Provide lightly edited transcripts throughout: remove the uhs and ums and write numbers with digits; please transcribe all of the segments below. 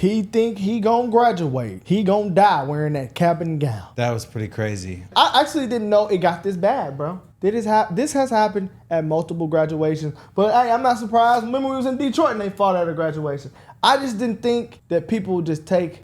He think he gonna graduate. He gonna die wearing that cap and gown. That was pretty crazy. I actually didn't know it got this bad, bro. This has happened at multiple graduations. But hey, I'm not surprised. Remember we was in Detroit and they fought at a graduation. I just didn't think that people would just I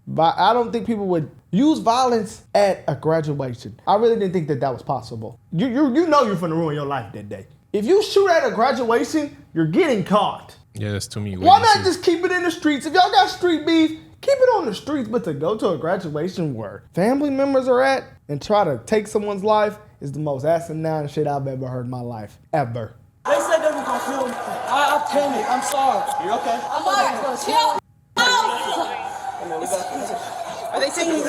don't think people would use violence at a graduation. I really didn't think that was possible. You know you're finna ruin your life that day. If you shoot at a graduation, you're getting caught. Yeah, that's too many Why witnesses. not just keep it in the streets? If y'all got street beef, keep it on the streets. But to go to a graduation where family members are at and try to take someone's life is the most asinine shit I've ever heard in my life. Ever. They said they were gonna kill me. I panicked. I'm sorry. You okay? I'm not gonna Are they taking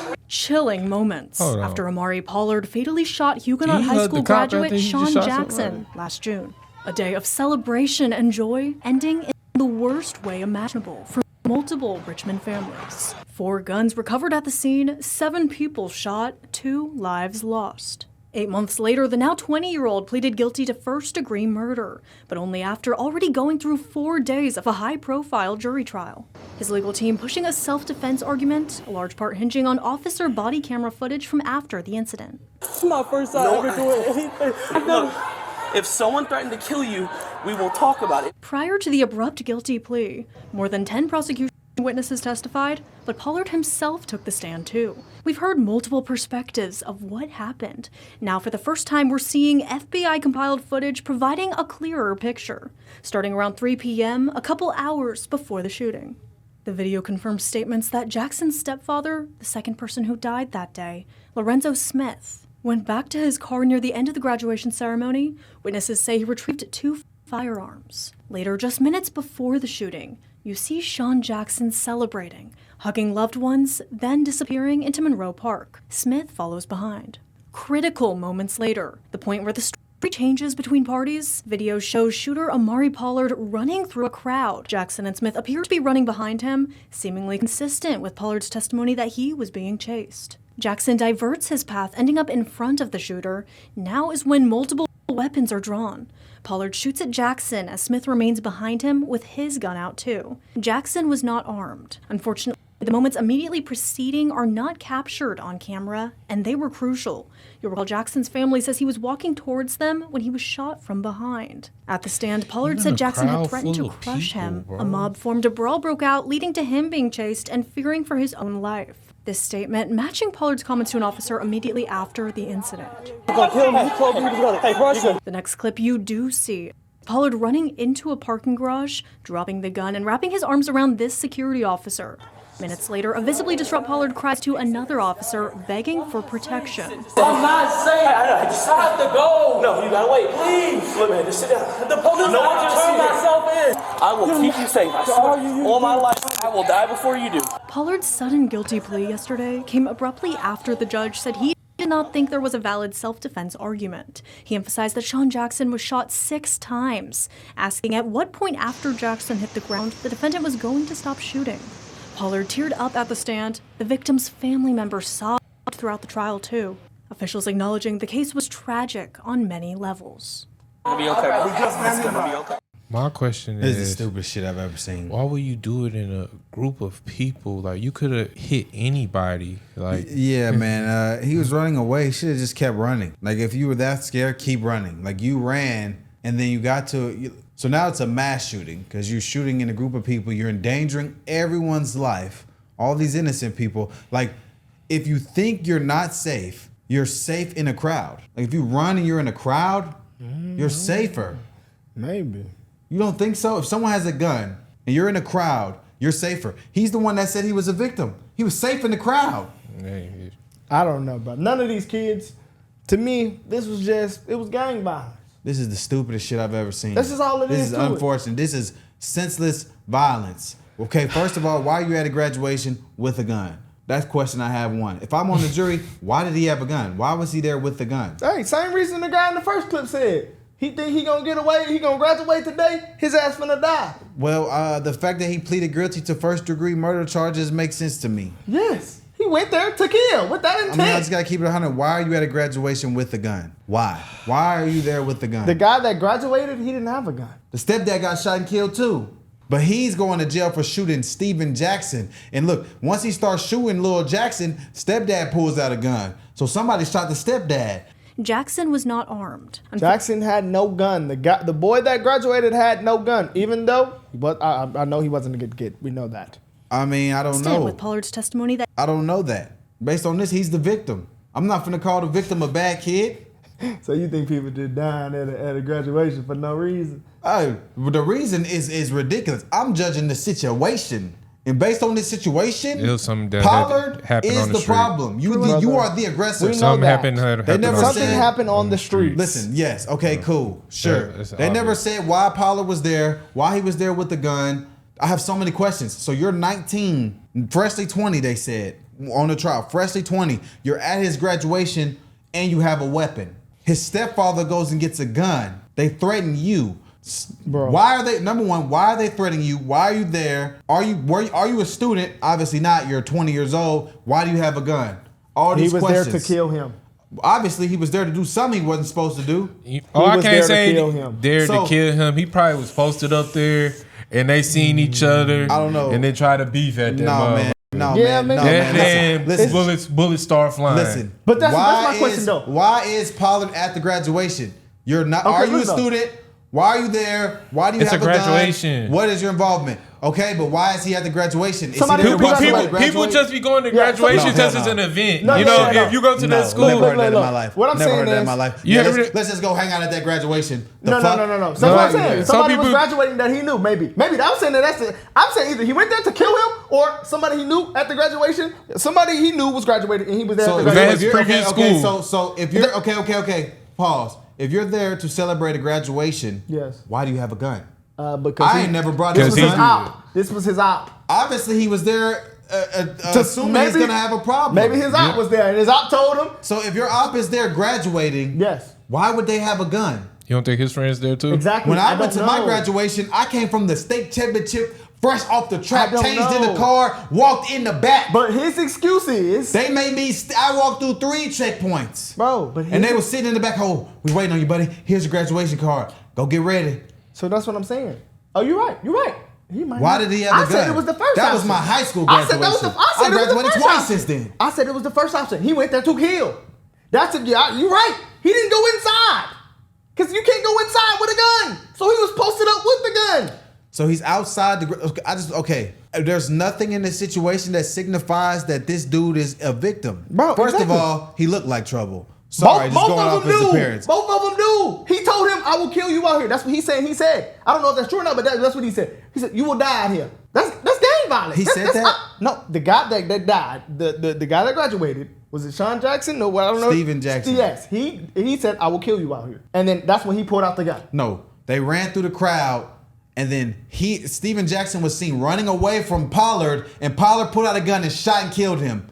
me? Chilling moments after Amari Pollard fatally shot Huguenot High School graduate Sean Jackson last June. A day of celebration and joy ending in the worst way imaginable for multiple Richmond families. 4 guns recovered at the scene, 7 people shot, 2 lives lost. 8 months later, the now 20-year-old pleaded guilty to first-degree murder, but only after already going through 4 days of a high-profile jury trial. His legal team pushing a self-defense argument, a large part hinging on officer body camera footage from after the incident. It's my first time ever doing anything. Look, if someone threatened to kill you, we will talk about it. Prior to the abrupt guilty plea, more than 10 prosecution witnesses testified, but Pollard himself took the stand too. We've heard multiple perspectives of what happened. Now for the first time we're seeing FBI-compiled footage providing a clearer picture, starting around 3 p.m., a couple hours before the shooting. The video confirms statements that Jackson's stepfather, the second person who died that day, Lorenzo Smith, went back to his car near the end of the graduation ceremony. Witnesses say he retrieved 2 firearms. Later, just minutes before the shooting, you see Sean Jackson celebrating, hugging loved ones, then disappearing into Monroe Park. Smith follows behind. Critical moments later, the point where the story changes between parties, video shows shooter Amari Pollard running through a crowd. Jackson and Smith appear to be running behind him, seemingly consistent with Pollard's testimony that he was being chased. Jackson diverts his path, ending up in front of the shooter. Now is when multiple weapons are drawn. Pollard shoots at Jackson as Smith remains behind him with his gun out too. Jackson was not armed. Unfortunately, the moments immediately preceding are not captured on camera, and they were crucial. You'll recall Jackson's family says he was walking towards them when he was shot from behind. At the stand, Pollard said Jackson had threatened to crush him. A mob formed, a brawl broke out, leading to him being chased and fearing for his own life. This statement matching Pollard's comments to an officer immediately after the incident. The next clip you do see Pollard running into a parking garage, dropping the gun and wrapping his arms around this security officer. Minutes later, a visibly distraught Pollard cries to another officer, begging for protection. I'm not saying I just have to go. No, you gotta wait. Please. Look, man, just sit down. The police want to turn myself in. I will keep you safe. I swear. All my life, I will die before you do. Pollard's sudden guilty plea yesterday came abruptly after the judge said he did not think there was a valid self-defense argument. He emphasized that Sean Jackson was shot 6 times, asking at what point after Jackson hit the ground the defendant was going to stop shooting. Pollard teared up at the stand. The victim's family members sobbed throughout the trial too. Officials acknowledging the case was tragic on many levels. It'll be okay. It's gonna be okay. My question This is is the stupidest shit I've ever seen. why would you do it in a group of people? Like, you could have hit anybody. Like, Yeah, man. He was running away. He should have just kept running. Like, if you were that scared, keep running. Like, you ran, and then you got to... So now it's a mass shooting, because you're shooting in a group of people. You're endangering everyone's life. All these innocent people. Like, if you think you're not safe, you're safe in a crowd. Like, if you run and you're in a crowd, you're safer. Maybe. You don't think so? If someone has a gun and you're in a crowd, you're safer. He's the one that said he was a victim. He was safe in the crowd. I don't know, bro. None of these kids, to me, this was it was gang violence. This is the stupidest shit I've ever seen. This is all it is. This is unfortunate. This is senseless violence. Okay, first of all, why are you at a graduation with a gun? That's question I have one. If I'm on the jury, why did he have a gun? Why was he there with the gun? Hey, same reason the guy in the first clip said. He think he gonna get away, he gonna graduate today, his ass finna die. Well, the fact that he pleaded guilty to first-degree murder charges makes sense to me. Yes, he went there to kill with that intent. I mean, I just gotta keep it 100. Why are you at a graduation with a gun? Why? Why are you there with the gun? The guy that graduated, he didn't have a gun. The stepdad got shot and killed too. But he's going to jail for shooting Steven Jackson. And look, once he starts shooting Lil Jackson, stepdad pulls out a gun. So somebody shot the stepdad. Jackson was not armed. Jackson had no gun. The boy that graduated had no gun, even though, but I know he wasn't a good kid. We know that. I mean, I don't know. With Pollard's testimony that I don't know that. Based on this, he's the victim. I'm not finna call the victim a bad kid. So you think people just dying at a graduation for no reason? The reason is ridiculous. I'm judging the situation. And based on this situation, it was something that Pollard happened is on the street. problem. You are the aggressor. We know Something that. happened They never on the Something street. happened on the streets. Listen, yes, okay, cool, sure. It's They never obvious. said why Pollard was there, why he was there with the gun. I have so many questions. So you're 19, freshly 20, they said, on the trial, freshly 20. You're at his graduation and you have a weapon. His stepfather goes and gets a gun. They threaten you. Bro. Why are they, number one, why are they threatening you? Why are you there? Are you a student? Obviously not. You're 20 years old. Why do you have a gun? All He these was questions. there to kill him. Obviously, he was there to do something he wasn't supposed to do. I was can't there say to kill him. there So- to kill him. He probably was posted up there and they seen each other. I don't know. And they try to beef at them. No, man. No, Yeah, man. man. No, And man. then Listen. bullets start flying. Listen. But that's my question, though. Why is Pollard at the graduation? You're not. Okay, Are you a look, though. student? Why are you there? Why do you It's have a gun? graduation. What is your involvement? Okay, but why is he at the graduation? Is Somebody he there who to watch graduated- somebody People graduate? just be going to Yeah, graduation no, because hell it's no. an event. No, you no, know, no, no. if you go to that school, Never heard that in look. my life. What I'm Never saying heard that in is- my life. You Yeah, ever- let's just go hang out at that graduation. The No. fuck? So No, that's what I'm like, saying. some Somebody was people- graduating that he knew. Maybe. I'm saying that I'm saying either he went there to kill him or somebody he knew at the graduation. Somebody he knew was graduating and he was there So at if the that graduation. his previous okay, school. so if you're okay. Pause. If you're there to celebrate a graduation, Yes. why do you have a gun? Because I ain't never brought this his was his gun. op. This was his op. Obviously, he was there assuming he's gonna have a problem. Maybe his op was there and his op told him. So if your op is there graduating, Yes. why would they have a gun? You don't think his friends there too? Exactly. When I went don't to my know. graduation, I came from the state championship, fresh off the track, I don't changed in know. the car, walked in the back. But his excuse is, They made me. I walked through 3 checkpoints, bro. But and they were sitting in the back. Oh, we waiting on you, buddy. Here's your graduation card. Go get ready. So that's what I'm saying. Oh, you're right. He might Why not. did he have I a gun? said it was the first That option. was my high school I said that was graduation. I said I it was the graduated first twice option. since then. I said it was the first option. He went there to kill. That's it. Yeah, you're right. He didn't go inside. Because you can't go inside with a gun. So he was posted up with the gun. So he's outside the. Okay. There's nothing in this situation that signifies that this dude is a victim. Bro, First exactly. of all, he looked like trouble. Sorry, just going off his appearance. Both of them do. He told him, "I will kill you out here." That's what he said. I don't know if that's true or not, but that's what he said. He said, "You will die out here." That's gang violence. He said that? No, the guy that died, the guy that graduated, was it Sean Jackson? No, I don't know. Steven Jackson. Yes, he said, "I will kill you out here," and then that's when he pulled out the gun. No, they ran through the crowd, and then Steven Jackson was seen running away from Pollard, and Pollard pulled out a gun and shot and killed him.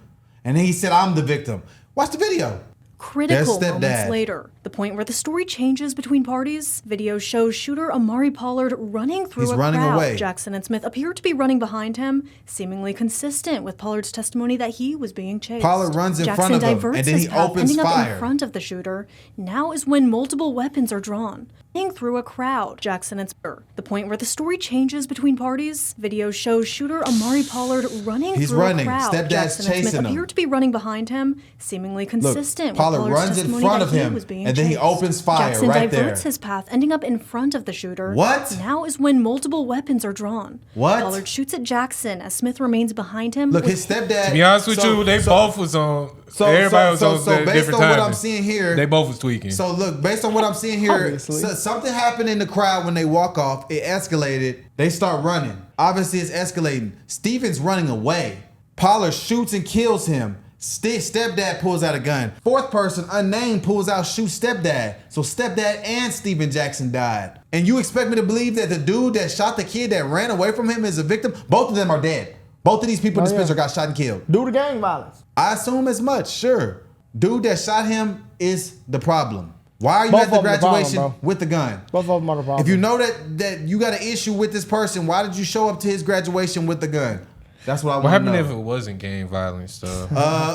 And then he said, "I'm the victim." Watch the video. Critical Their moments stepdad. later, the point where the story changes between parties. Video shows shooter Amari Pollard running through He's a running crowd. away. Jackson and Smith appear to be running behind him, seemingly consistent with Pollard's testimony that he was being chased. Pollard runs in Jackson front of him, diverts and then his he path, opens ending up fire. in front of the shooter. Now is when multiple weapons are drawn. Running through a crowd. Jackson and Smith. The point where the story changes between parties. Video shows shooter Amari Pollard running He's through running. a crowd. Stepdad's Jackson and Smith chasing him. appear to be running behind him, seemingly consistent with Pollard Pollard's runs in testimony front that of he him, was being and then he chased. opens fire Jackson right diverts there. his path, ending up in front of the shooter. What? Now is when multiple weapons are drawn. What? Pollard shoots at Jackson as Smith remains behind him. Look, with his stepdad. To be honest with you, they both was on. Everybody was on based different on what timings. I'm seeing here, They both was tweaking. So look, based on what I'm seeing here, Obviously. something happened in the crowd when they walk off. It escalated. They start running. Obviously, it's escalating. Steven's running away. Pollard shoots and kills him. Stepdad pulls out a gun. Fourth person, unnamed, pulls out, shoots stepdad. So stepdad and Steven Jackson died. And you expect me to believe that the dude that shot the kid that ran away from him is a victim? Both of them are dead. Both of these people in Oh, yeah. Spencer got shot and killed. Due to gang violence. I assume as much, sure. Dude that shot him is the problem. Why are you Both at the of them the problem, graduation bro. with the gun? Both of them are the problem. If you know that you got an issue with this person, why did you show up to his graduation with the gun? That's what I want what to happened know. if it wasn't gang violence stuff?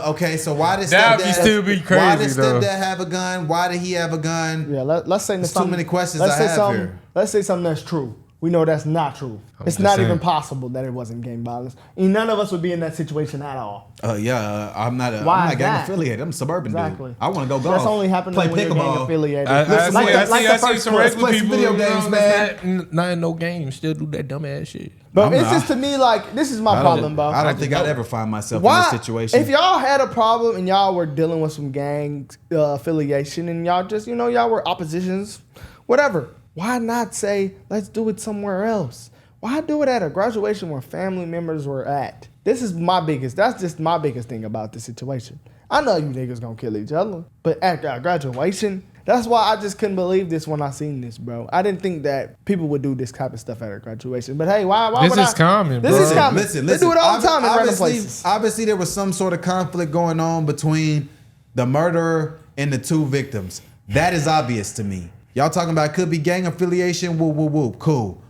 Okay, so why did That'd stepdad still be Why did crazy, though. stepdad have a gun? Why did he have a gun? Yeah, let's say There's too something. many questions let's I say have something, here. Let's say something that's true. We know that's not true. I'm It's just not saying. even possible that it wasn't gang violence. And none of us would be in that situation at all. I'm not Why gang is that? affiliated. I'm a suburban Exactly. dude. I want to go golf. That's only happening play when you're gang pickleball. affiliated. I the see first some club. regular Play some people, video you know, games, that's not in no game, still do that dumb ass shit. But I'm it's not. just to me like, this is my problem, bro. I don't think I'd ever find myself Why? in this situation. If y'all had a problem and y'all were dealing with some gang affiliation and y'all just, y'all were oppositions, whatever, why not say, let's do it somewhere else? Why do it at a graduation where family members were at? That's just my biggest thing about this situation. I know you niggas gonna kill each other, but at graduation, that's why I just couldn't believe this when I seen this, bro. I didn't think that people would do this type of stuff at a graduation. But hey, why This would is common, This bro. is common. Listen. They do it all the time in random Obviously- places. Obviously, there was some sort of conflict going on between the murderer and the two victims. That is obvious to me. Y'all talking about could be gang affiliation, whoop, whoop, whoop, cool.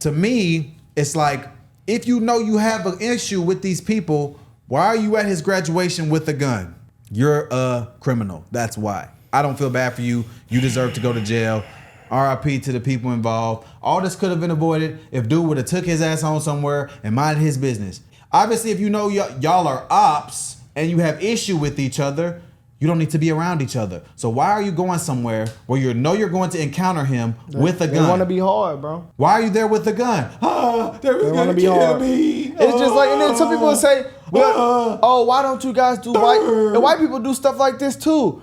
To me, it's like, if you know you have an issue with these people, why are you at his graduation with a gun? You're a criminal. That's why. I don't feel bad for you. You deserve to go to jail. RIP to the people involved. All this could have been avoided if dude would have took his ass home somewhere and minded his business. Obviously, if you know y'all are ops and you have issue with each other, you don't need to be around each other. So why are you going somewhere where you know you're going to encounter him with a gun? They want to be hard, bro. Why are you there with a gun? They was They want gonna to be kill hard. me. It's just like, and then some people will say, well, oh, why don't you guys do and white people do stuff like this too?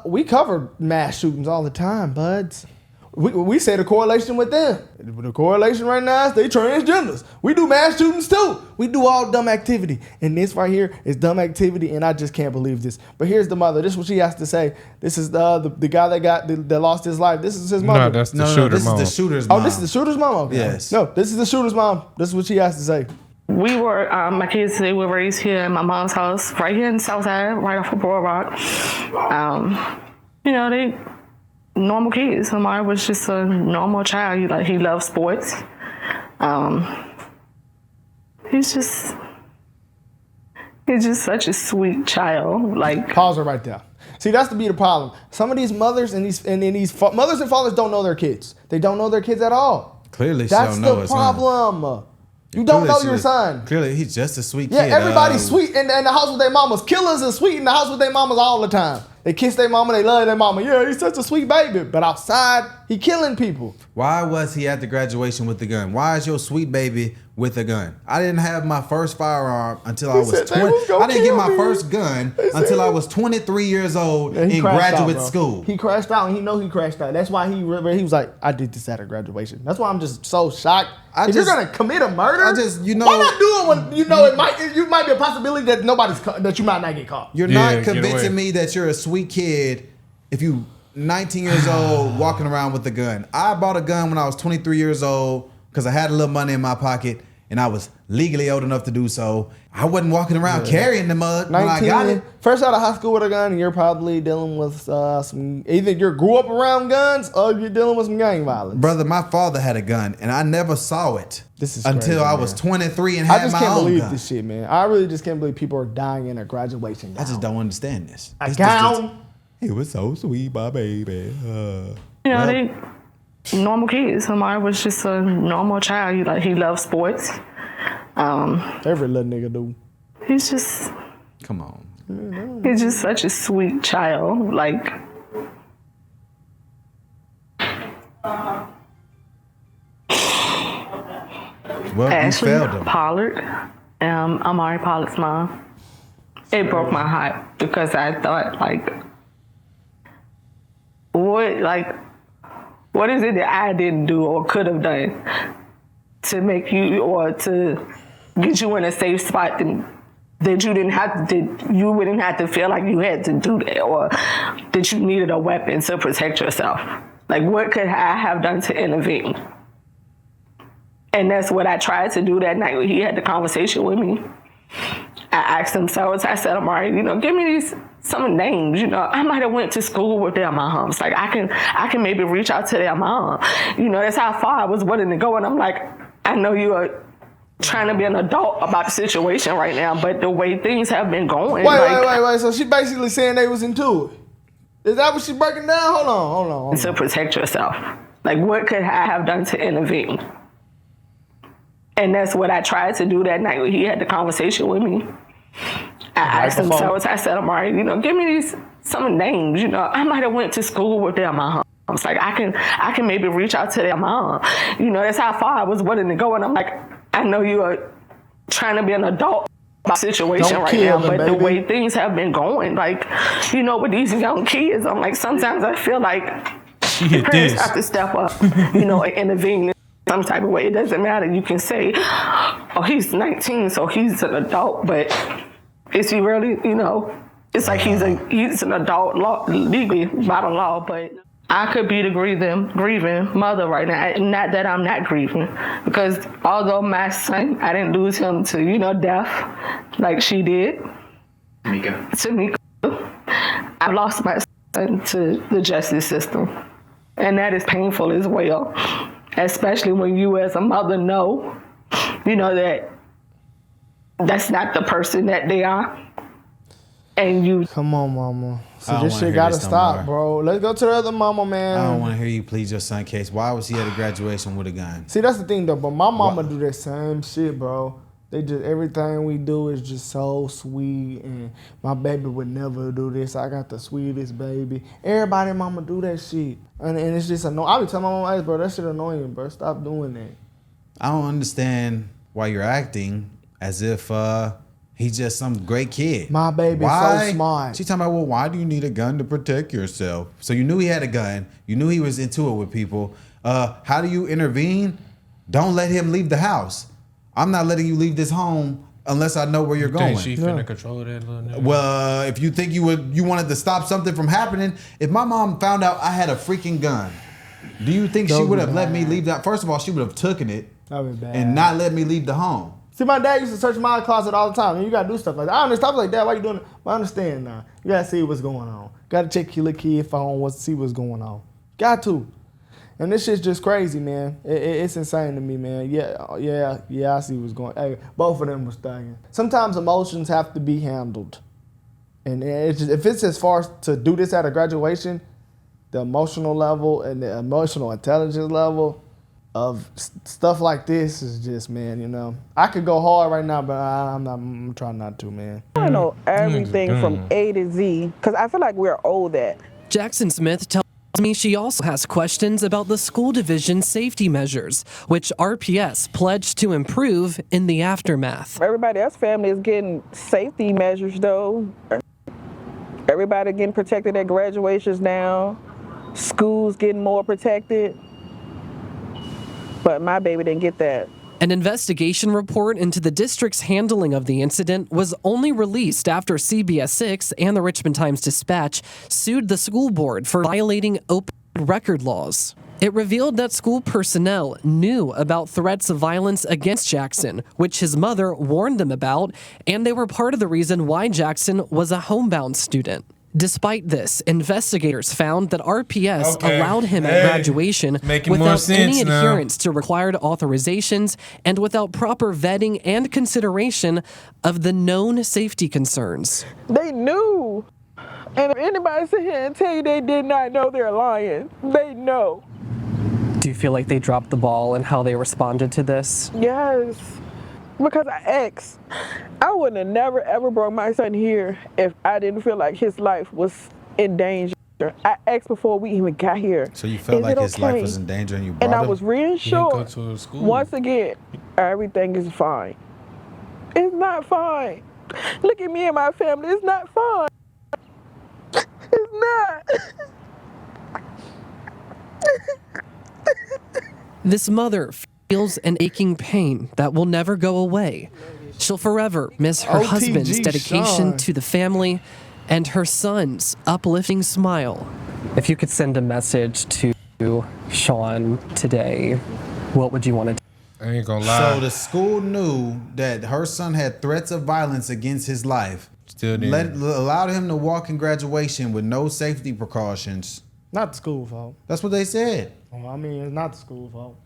We cover mass shootings all the time, buds. We say the correlation with them. The correlation right now is they transgenders. We do mass shootings too. We do all dumb activity. And this right here is dumb activity, and I just can't believe this. But here's the mother. This is what she has to say. This is the guy that lost his life. This is his mother. No, that's the shooter This mom. is the shooter's mom. Oh, this is the shooter's mom? Okay. Yes. No, this is the shooter's mom. This is what she has to say. We were, my kids, they were raised here in my mom's house, right here in Southside, right off of Broad Rock. They normal kids. Omar was just a normal child. He loved sports. He's just such a sweet child. Pause it right there. See, that's to be the problem. Some of these mothers and mothers and fathers don't know their kids. They don't know their kids at all. Clearly, she That's don't know the his son. problem. You don't know your son. Clearly, he's just a sweet Yeah, kid. everybody's sweet in the house with their mamas. Killers are sweet in the house with their mamas all the time. They kiss their mama, they love their mama. Yeah, he's such a sweet baby. But outside, he killing people. Why was he at the graduation with the gun? Why is your sweet baby with a gun? I didn't have my first firearm until I was said they 20. was gonna I didn't get kill my me. first gun until I was 23 years old And he in crashed graduate out, bro. school. He crashed out, and he know he crashed out. That's why he was like, I did this at a graduation. That's why I'm just so shocked. If you're gonna commit a murder, I just, why why not do it when you know it might be a possibility that that you might not get caught. You're Yeah, not get convincing away. me that you're a sweet kid if you 19 years old walking around with a gun. I bought a gun when I was 23 years old because I had a little money in my pocket and I was legally old enough to do so. I wasn't walking around carrying the mug when I got it. First out of high school with a gun, and you're probably dealing with some. Either you grew up around guns or you're dealing with some gang violence. Brother, my father had a gun and I never saw it This is until crazy, I was man. 23 and I had just my can't own believe gun. this shit, man. I really just can't believe people are dying in a graduation gown. I just don't understand this. A This gown. it was so sweet, my baby. they normal kids. Omar was just a normal child. He loved sports. Every little nigga do. He's just Come on. such a sweet child. Well, Ashley you failed him. Pollard, Amari Pollard's mom. It broke my heart because I thought, what is it that I didn't do or could have done to make you or to get you in a safe spot that you wouldn't have to feel like you had to do that or that you needed a weapon to protect yourself? What could I have done to intervene? And that's what I tried to do that night when he had the conversation with me. I asked him several times. I said, Amari, give me some names. I might have went to school with their moms. I can maybe reach out to their mom. That's how far I was willing to go. And I'm like, I know you are trying to be an adult about the situation right now, but the way things have been going. Wait. So she basically saying they was into it. Is that what she's breaking down? Hold on. To protect yourself. What could I have done to intervene? And that's what I tried to do that night when he had the conversation with me. I asked him several times. I said, Amari, give me some names. I might have went to school with their mom. I was like, I can maybe reach out to their mom. That's how far I was willing to go. And I'm like, I know you are trying to be an adult situation right now, but the way things have been going, like, with these young kids, I'm like, sometimes I feel like parents have to step up, and intervene in some type of way. It doesn't matter. You can say, oh, he's 19, so he's an adult, but is he really, it's like he's an adult legally by the law, but I could be the grieving mother right now. Not that I'm not grieving, because although my son, I didn't lose him to, death like she did. Tamika. I lost my son to the justice system. And that is painful as well, especially when you as a mother know, that that's not the person that they are. And you... Come on, mama. So this shit gotta stop, bro. Let's go to the other mama, man. I don't want to hear you plead your son case. Why was he at a graduation with a gun? See, that's the thing, though. But my mama do that same shit, bro. They just, everything we do is just so sweet. And my baby would never do this. I got the sweetest baby. Everybody mama do that shit. And it's just annoying. I be telling my mama, hey, bro, that shit annoying, bro. Stop doing that. I don't understand why you're acting as if... he's just some great kid. My baby's so smart. She's talking about, well, why do you need a gun to protect yourself? So you knew he had a gun. You knew he was into it with people. How do you intervene? Don't let him leave the house. I'm not letting you leave this home unless I know where you're going. Think she finna control that little nigga? Well, if you think you wanted to stop something from happening, if my mom found out I had a freaking gun, do you think she would have let me leave that? First of all, she would have taken it and not let me leave the home. See, my dad used to search my closet all the time. And you gotta do stuff like that. I understand. I was like, Dad, why you doing it? But I understand now. You gotta see what's going on. Gotta check your little kid phone, see what's going on. Got to. And this shit's just crazy, man. It's insane to me, man. Yeah, I see what's going on. Hey, both of them was thugging. Sometimes emotions have to be handled. And it's just, if it's as far as to do this at a graduation, the emotional level and the emotional intelligence level of stuff like this is just, man, I could go hard right now, but I'm trying not to, man. I know everything from A to Z, because I feel like we're old at. Jackson Smith tells me she also has questions about the school division safety measures, which RPS pledged to improve in the aftermath. Everybody else's family is getting safety measures, though. Everybody getting protected at graduations now. Schools getting more protected. But my baby didn't get that. An investigation report into the district's handling of the incident was only released after CBS 6 and the Richmond Times-Dispatch sued the school board for violating open record laws. It revealed that school personnel knew about threats of violence against Jackson, which his mother warned them about, and they were part of the reason why Jackson was a homebound student. Despite this, investigators found that RPS allowed him at graduation without any adherence to required authorizations and without proper vetting and consideration of the known safety concerns. They knew. And if anybody sit here and tell you they did not know, they're lying. They know. Do you feel like they dropped the ball in how they responded to this? Yes. Because I wouldn't have never ever brought my son here if I didn't feel like his life was in danger. I asked before we even got here. So you felt like his life was in danger and you brought him? And I was reassured, once again, everything is fine. It's not fine. Look at me and my family, it's not fine. It's not. This mother feels an aching pain that will never go away. She'll forever miss her husband's dedication to the family and her son's uplifting smile. If you could send a message to Sean today, what would you want to do? I ain't gonna lie. So the school knew that her son had threats of violence against his life. Still didn't. Allowed him to walk in graduation with no safety precautions. Not the school fault. That's what they said. Well, I mean, it's not the school fault.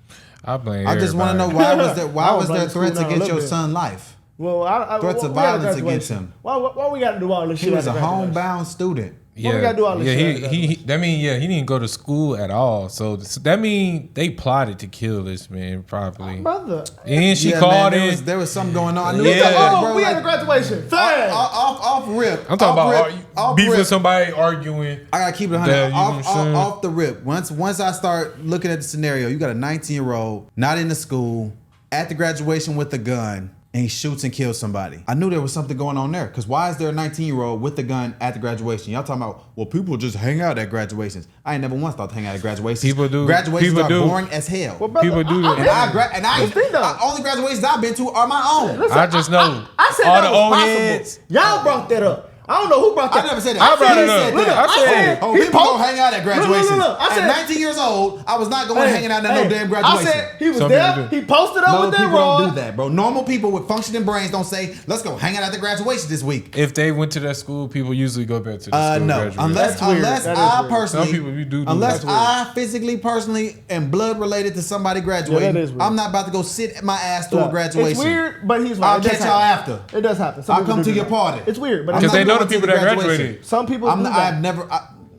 I blame I just want to know why was there threats against your son's life? Well, Threats of violence against him. Why we got to do all this shit? He was a at graduation? homebound student. Why we gotta do all this shit? He didn't go to school at all. So that mean they plotted to kill this man probably. Brother. And she Yeah, called man, it. there was something going on. I knew Yeah. that, bro, we like, had a graduation. Fast. off rip. I'm talking off about rip, beef rip. with somebody arguing. I gotta keep it 100. That, you know what I'm saying? Off the rip. Once I start looking at the scenario, you got a 19-year-old not in the school at the graduation with a gun, and he shoots and kills somebody. I knew there was something going on there. Because why is there a 19-year-old with a gun at the graduation? Y'all talking about, well, people just hang out at graduations. I ain't never once thought to hang out at graduations. People do. Graduations People are do. boring as hell. Well, brother, People do that. And only graduations I've been to are my own. Listen, I just know I said all that the was old possible. heads. Y'all brought that up. I don't know who brought that. I never said that. I brought said it he up. said Look, that. I said Oh, he people posted- don't hang out at graduations. Look, I At said- 19 years old, I was not going hanging out at no damn graduation. I said he was Some there. people do. He posted up No, with that people don't rod. do that, bro. Normal people with functioning brains don't say, let's go hang out at the graduation this week. If they went to that school, people usually go back to the school. No. graduation. Unless That's weird. I That is weird. personally, Some people, you do unless that. I physically, personally, am blood related to somebody graduating, that is weird. I'm not about to go sit my ass through a Look, graduation. It's weird, but he's right. I'll It does catch y'all happen. after. It does happen. Some I'll people come do to your that. party. It's weird, but I'm it's Because they not know going the to people that graduation. graduated. some people do that. I've never.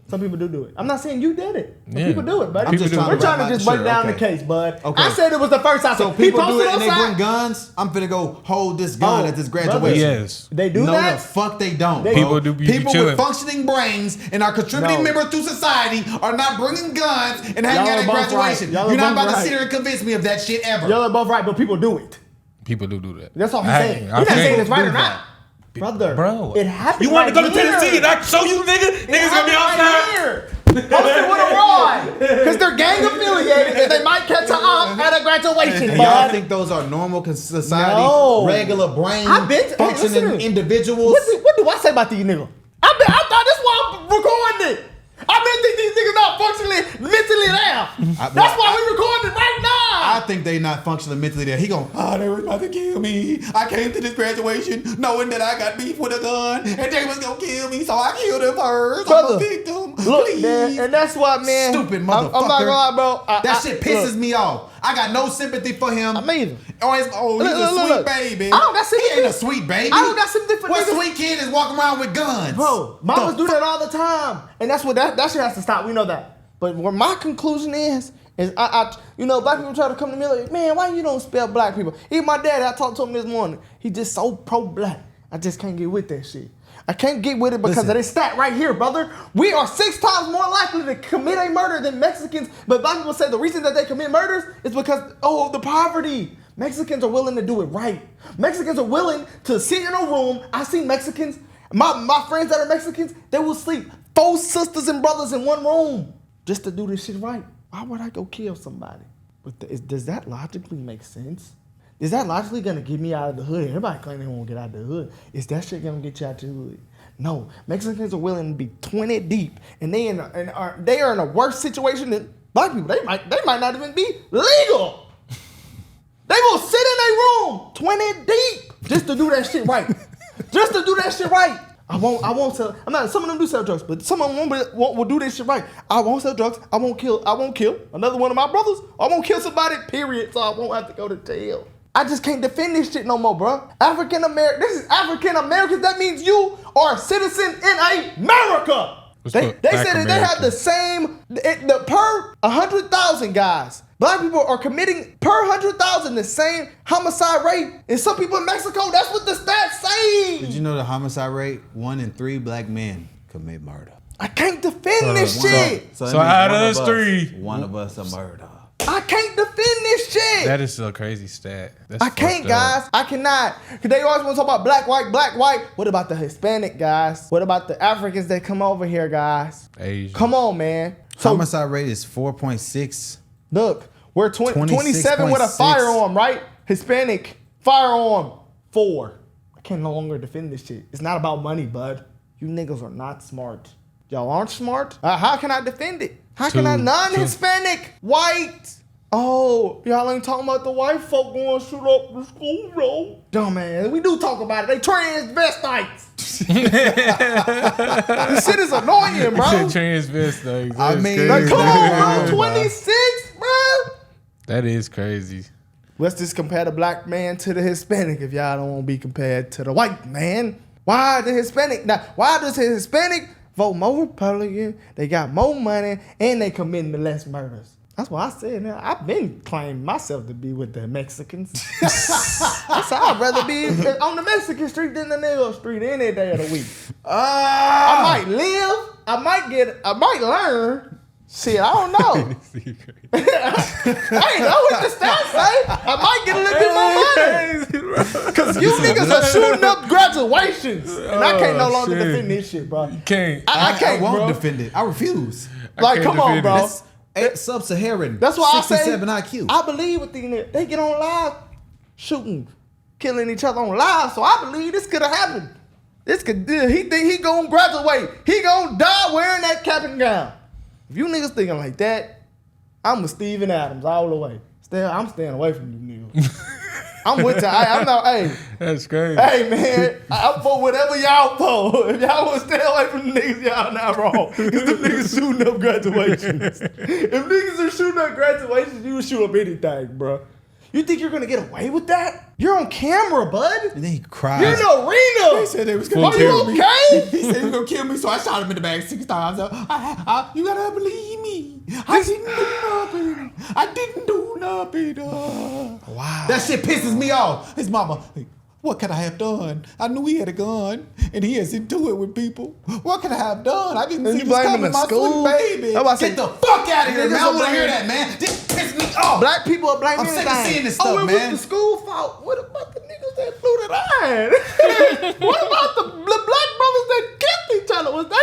Some people do it. I'm not saying you did it. Some Yeah. people do it, buddy. I'm just trying to We're trying wrap to just my- break down sure, the case, bud. Okay. I said it was the first I So said. He people do posted it and they outside. bring guns. I'm finna go hold this gun Oh, at this brother. graduation. Yes. They do no, that? the fuck they don't. They- bro. People do be People chilling. with functioning brains and are contributing No. members to society are not bringing guns and hanging Y'all out are at both graduation. right. Y'all are You're not both about to right. sit here and convince me of that shit ever. Y'all are both right, but people do it. People do that. That's all he's I- saying. He's I not think- saying it's right or do not. that. Brother, Bro. it happened. You want to right go to here. Tennessee and I can show you niggas? Niggas gonna be outside. Right here. Posted with a rod. Because they're gang affiliated and they might catch a op at a graduation. And y'all bud. think those are normal society, No. regular brain, I've been to- hey, functioning listen. individuals? What do I say about these niggas? I thought that's why I'm recording it. I been think these niggas not functionally mentally there. That's why we recording it right now. I think they not functioning mentally there. He gon', they were about to kill me. I came to this graduation knowing that I got beef with a gun and they was gonna kill me, so I killed him first. I'm Brother, a victim. Look, Please. man, and that's why, man. Stupid I'm not motherfucker. gonna lie, bro. That shit pisses look, me off. I got no sympathy for him. I mean, He's a Look, sweet look. baby. I don't got sympathy. He ain't a sweet baby. I don't got sympathy for What niggas. sweet kid is walking around with guns? Bro, mamas do that all the time, and that's what that shit has to stop. We know that. But what my conclusion is I black people try to come to me like, man, why you don't spell black people? Even my dad, I talked to him this morning. He just so pro-black. I just can't get with that shit. I can't get with it because of this stat right here, brother. We are 6 times more likely to commit a murder than Mexicans. But black people say the reason that they commit murders is because, of the poverty. Mexicans are willing to do it right. Mexicans are willing to sit in a room. I see Mexicans, my friends that are Mexicans, they will sleep 4 sisters and brothers in one room just to do this shit right. Why would I go kill somebody? But does that logically make sense? Is that logically gonna get me out of the hood? Everybody claim they won't get out of the hood. Is that shit gonna get you out the hood? No. Mexicans are willing to be 20 deep, and they are in a worse situation than black people. They might not even be legal. They will sit in a room 20 deep just to do that shit right. Just to do that shit right. I won't sell. Some of them do sell drugs, but some of them will do this shit right. I won't sell drugs. I won't kill another one of my brothers. I won't kill somebody, period, so I won't have to go to jail. I just can't defend this shit no more, bro. This is African Americans. That means you are a citizen in America. They said that they have the same, per 100,000 guys. Black people are committing per 100,000 the same homicide rate. And some people in Mexico, that's what the stats say. Did you know the homicide rate? 1 in 3 black men commit murder. I can't defend this shit. So out of us 3, one of us a murder. I can't defend this shit. That is a crazy stat. That's I can't, fucked up. guys. I cannot. Because they always want to talk about black, white. What about the Hispanic guys? What about the Africans that come over here, guys? Asian. Come on, man. So, Homicide rate is 4.6. look, we're 27 with a 26.6. firearm, right? Hispanic, firearm, 4. I can no longer defend this shit. It's not about money, bud. You niggas are not smart. Y'all aren't smart? How can I defend it? How can I non-Hispanic, white? Oh, y'all ain't talking about the white folk going to shoot up the school, bro. Dumb man, we do talk about it. They transvestites. This shit is annoying, bro. Transvestites. I mean, Like, come on, bro. Bro. 26, bro. That is crazy. Let's just compare the black man to the Hispanic if y'all don't want to be compared to the white man. Why the Hispanic? Now, why does the Hispanic vote more Republican? They got more money and they committing the less murders. That's what I said. Now I've been claiming myself to be with the Mexicans. That's how I'd rather be on the Mexican street than the nigga street any day of the week. I might live. I might learn. Shit, I don't know. I ain't know what the stats say. I might get a little bit more money. Because you niggas are shooting up graduations. And I can't no longer defend this shit, bro. You can't. I can't, I won't bro. defend it. I refuse. Like, come on, bro. Sub-Saharan. That's why I say 67 IQ. I believe with these niggas. They get on live shooting, killing each other on live. So I believe this could have happened. He think he gonna graduate. He gonna die wearing that cap and gown. If you niggas thinking like that, I'm with Steven Adams all the way. I'm staying away from you niggas. I'm with you. I'm not. Hey, That's crazy. hey man, I'm for whatever y'all for. If y'all want to stay away from the niggas, y'all not wrong. Cause them niggas shooting up graduations. If niggas are shooting up graduations, you would shoot up anything, bro. You think you're gonna get away with that? You're on camera, bud. And then he cried. You're in the arena. He said they was Are gonna you kill me. okay? He said he was gonna kill me, so I shot him in the back 6 times. You gotta believe me. I didn't do nothing. Wow. That shit pisses me off. His mama, what could I have done? I knew he had a gun, and he is into it with people. What could I have done? I didn't And see you this blaming coming, the my school? sweet baby. That's why I said- Get the fuck out of here, Niggas man. I are don't want to hear blaming- that, man. This pisses me off. Black people are blaming I'm sick anything. of seeing this stuff, it man. was the school fault. What about the niggas that flew the line? What about the black brothers that killed each other? Was they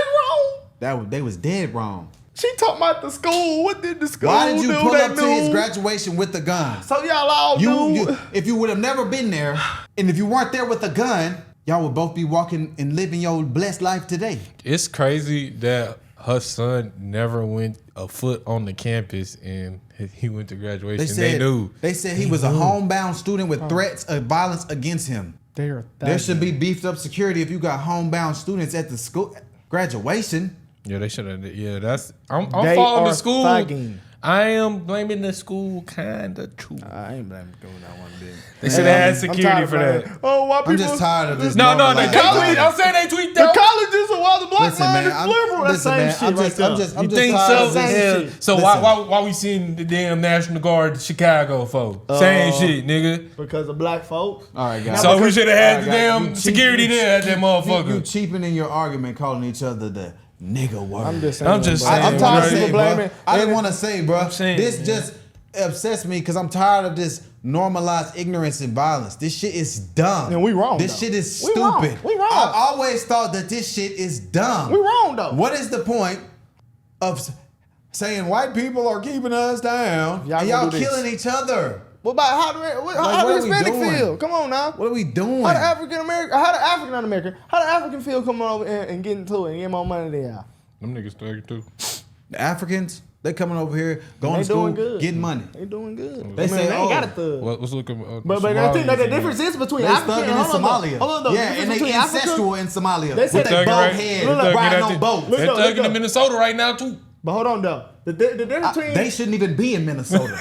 wrong? They was dead wrong. She talking about the school. What did the school Why did you do? pull They up to his knew. graduation with the gun? So y'all all knew. If you would have never been there, and if you weren't there with a gun, y'all would both be walking and living your blessed life today. It's crazy that her son never went a foot on the campus and he went to graduation. They knew. They said he was a homebound student with threats of violence against him. There should be beefed up security if you got homebound students at the school graduation. Yeah, they should have. Yeah, I'm They following are the school. thugging. I am blaming the school kinda too. I ain't blaming school that one bit. They should have had security for that. Oh, why people? I'm just tired of this. No, they normalized tweet. violence. I'm saying they tweet The that. colleges are why the black Listen, man man, is liberal. That's same shit I'm right just there. You tired think of so? this. Same Yeah. shit. So Listen. why we seeing the damn National Guard Chicago for? Same shit, nigga. Because of black folks. All right, guys. So we should have had All the right, guys. damn You cheap- security you- there at that You motherfucker. cheapening your argument, calling each other the nigga word. I'm just saying. I'm just bro. saying, I'm tired of bro. people blaming. I didn't want to say, bro. saying, This man. just upsets me because I'm tired of this normalized ignorance and violence. This shit is dumb. And we wrong, This though. shit is We wrong. stupid. We wrong. I've always thought that this shit is dumb. We wrong though. What is the point of saying white people are keeping us down Y'all and gonna y'all do this. killing each other? What about how do what the are we Hispanic doing? feel? Come on now. What are we doing? How the African American? How the African feel coming over and getting to it and getting more money than y'all? Them niggas thugging too. The Africans, they coming over here, going They to school, doing good. getting money. They doing good. They say, they ain't oh, got a thug. What's looking? But I think that the difference is between They Africa thugging and in hold on, Somalia. though. Hold on, though. Yeah, The and difference they between Africa- incestual in Somalia. They With said- their boat head, riding on boats. Look They're though, thugging look in though. Minnesota right now too. But hold on though. The difference between They shouldn't even be in Minnesota.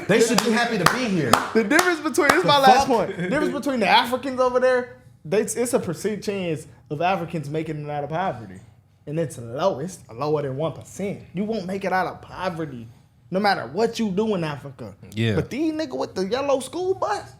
They should be happy to be here. the difference between this is my The last fuck? point. The difference between the Africans over there, it's a perceived chance of Africans making it out of poverty. And it's low. It's lower than 1%. You won't make it out of poverty no matter what you do in Africa. Yeah. But these niggas with the yellow school bus,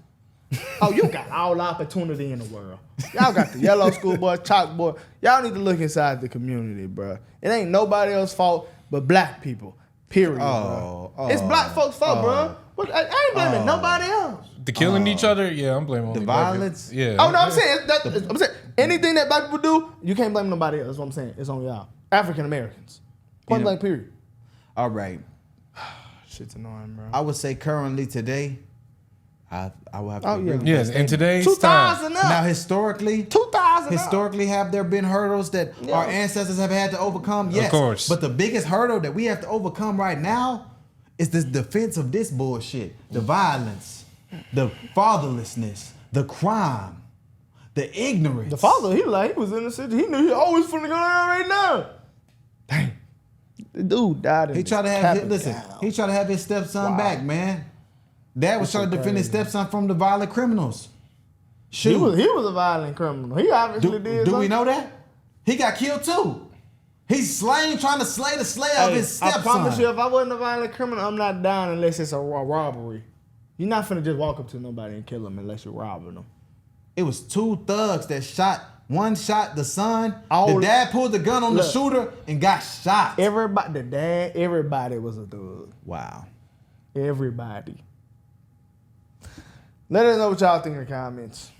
oh, you got all the opportunity in the world. Y'all got the yellow school bus, chalkboard. Y'all need to look inside the community, bro. It ain't nobody else's fault but black people. Period, bro. It's black folks' fault, bro. I ain't blaming nobody else. The killing each other, yeah, I'm blaming The only black people. violence? Yeah. Oh no, I'm saying anything that black people do, you can't blame nobody else. That's what I'm saying. It's on y'all. African Americans. Point blank period. All right. Shit's annoying, bro. I would say currently today, I will have to Oh, agree yeah. with Yes, that in statement. today's 2,000 time. up. Now historically, 2,000 historically have there been hurdles that Yeah. our ancestors have had to overcome? Yes. course. But the biggest hurdle that we have to overcome right now is this defense of this bullshit. The violence, the fatherlessness, the crime, the ignorance. The father, he was in the city. He knew he always finna go down right now. Dang. The dude died in He his tried to have cap his, and listen, gown. he tried to have his stepson Wow. back, man. Dad was trying to defend his stepson from the violent criminals. He was a violent criminal. He obviously did. Do we know that? He got killed too. He's trying to slay the slayer of his stepson. I promise you, if I wasn't a violent criminal, I'm not down unless it's a robbery. You're not finna just walk up to nobody and kill him unless you're robbing them. It was 2 thugs that shot. One shot the son. The dad pulled the gun on the shooter and got shot. Everybody was a thug. Wow. Everybody. Let us know what y'all think in the comments.